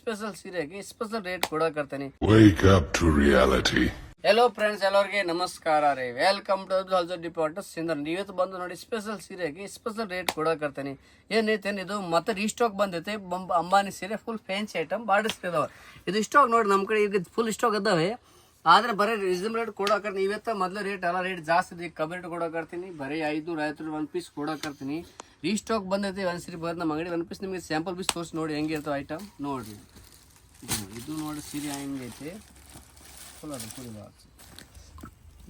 Special ಸೀರೆಗೆ special rate ಕೊಡಕರ್ತೀನಿ. Wake up to reality. Hello friends, ಎಲ್ಲರಿಗೆ ನಮಸ್ಕಾರ ರೀ. ವೆಲ್ಕಮ್ ಟು ಹೌಸ್ ಡಿಪಾರ್ಟ್ ಸಿಂದರ್. ಇವತ್ತು ಬಂದು ನೋಡಿ ಸ್ಪೆಷಲ್ ಸೀರೆಗೆ ಸ್ಪೆಷಲ್ ರೇಟ್ ಕೊಡಕರ್ತೀನಿ. ಏನೈತೇನು ಇದು ಮತ್ತೆ ರೀಸ್ಟಾಕ್ ಬಂದೈತೆ. ಅಂಬಾನಿ ಸೀರೆ ಫುಲ್ ಫ್ಯಾನ್ಸಿ ಐಟಮ್ ಬಾರ್ಡರ್ಸ್ ಇದಾವೆ. ಇದು ಸ್ಟಾಕ್ ನೋಡಿ ನಮ್ಮ ಕಡೆ ಈಗ ಫುಲ್ ಸ್ಟಾಕ್ ಇದಾವೆ. ಆದ್ರೆ ಬರೀ ರೀಸನಬಲ್ ರೇಟ್ ಕೊಡಕರ್ತೀನಿ. ಇವತ್ತು ಮೊದಲು ರೇಟ್ ಎಲ್ಲ ರೇಟ್ ಜಾಸ್ತಿ ಇದೆ. ಕಮ್ಮಿ ರೇಟ್ ಕೊಡಕರ್ತೀನಿ. ಬರೀ 550 ಒಂದು ಪೀಸ್ ಕೊಡಕರ್ತೀನಿ. ರೀಸ್ಟಾಕ್ ಬಂದೈತಿ. ಒಂದ್ಸರಿ ಬರೋದು ನಮ್ಮ ಅಂಗಡಿ ಒಂದು ಪೀಸ್ ನಿಮಗೆ ಸ್ಯಾಂಪಲ್ ಪೀಸ್ ತೋರಿಸಿ ನೋಡಿ ಹೆಂಗಿರ್ತಾವೆ ಐಟಮ್ ನೋಡಿರಿ. ಇದು ನೋಡಿ ಸೀರೆ ಹೆಂಗೈತಿ ಫುಲ್ ಅದು ಫುಲ್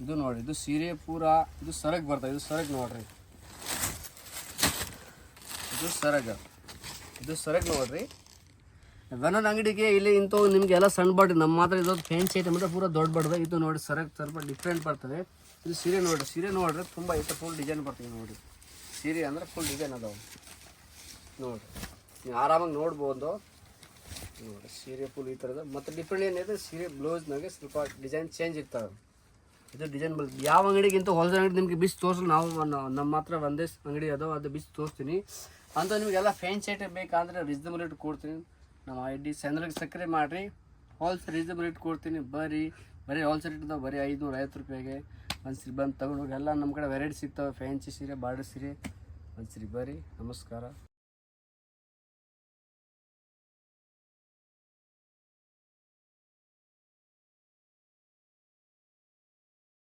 ಇದು ನೋಡಿ. ಇದು ಸೀರೆ ಪೂರಾ ಇದು ಸರಗ್ ಬರ್ತದೆ. ಇದು ಸರಗ್ ನೋಡ್ರಿ. ಇದು ಸರಗ್ ನೋಡ್ರಿ. ಒಂದೊಂದು ಅಂಗಡಿಗೆ ಇಲ್ಲಿ ಇಂಥವು ನಿಮಗೆ ಎಲ್ಲ ಸಣ್ಣ ಬಾಡ್ರಿ. ನಮ್ಮ ಮಾತ್ರ ಇದೊಂದು ಫ್ಯಾನ್ಸಿ ಐಟಮ್ ಅಂದ್ರೆ ಪೂರಾ ದೊಡ್ಡ ಬಡ್ದೆ. ಇದು ನೋಡಿ ಸರಗ್ ಸ್ವಲ್ಪ ಡಿಫ್ರೆಂಟ್ ಬರ್ತದೆ. ಇದು ಸೀರೆ ನೋಡ್ರಿ ತುಂಬ ಐತೆ. ಫುಲ್ ಡಿಸೈನ್ ಬರ್ತದೆ ನೋಡಿ. ಸೀರೆ ಅಂದ್ರೆ ಫುಲ್ ಡಿಸೈನ್ ಅದಾವೆ ನೋಡಿರಿ. ನೀವು ಆರಾಮಾಗಿ ನೋಡ್ಬೋದು ನೋಡಿ. ಸೀರೆ ಫುಲ್ ಈ ಥರದ ಮತ್ತು ಡಿಫ್ರೆಂಟ್ ಏನಿದೆ ಸೀರೆ ಬ್ಲೌಸ್ನಾಗೆ ಸ್ವಲ್ಪ ಡಿಸೈನ್ ಚೇಂಜ್ ಇರ್ತಾವೆ. ಇದು ಡಿಸೈನ್ ಯಾವ ಅಂಗಡಿಗಿಂತ ಹೊಲದ ಅಂಗಡಿ ನಿಮಗೆ ಬಿಸಿ ತೋರಿಸಲು ನಾವು ನಮ್ಮ ಮಾತ್ರ ಒಂದೇ ಅಂಗಡಿ ಅದಾವೆ, ಅದು ಬಿಸಿ ತೋರಿಸ್ತೀನಿ ಅಂತ. ನಿಮಗೆಲ್ಲ ಫ್ಯಾನ್ಸಿ ಐಟಮ್ ಬೇಕಂದ್ರೆ ರೀಸನಬಲ್ ರೇಟ್ ಕೊಡ್ತೀನಿ. ನಮ್ಮ ID ಚಾನಲ್ಗೆ ಸಬ್ಸ್ಕ್ರೈಬ್ ಮಾಡಿರಿ. ಹೋಲ್ಸೇಲ್ ರೀಸನಬಲ್ ರೇಟ್ ಕೊಡ್ತೀನಿ. ಬರೀ ಹೋಲ್ಸೇಲ್ ರೇಟ್ ಇದಾವೆ. ಬರೀ 550 ರೂಪಾಯಿಗೆ ಒಂದ್ಸರಿ ಬಂದು ತೊಗೊಂಡೋಗಿ. ಎಲ್ಲ ನಮ್ಮ ಕಡೆ ವೆರೈಟಿ ಸಿಗ್ತವೆ. ಫ್ಯಾನ್ಸಿ ಸೀರೆ, ಬಾರ್ಡರ್ ಸೀರೆ. ಒಂದ್ಸರಿ ಬರ್ರಿ. ನಮಸ್ಕಾರ.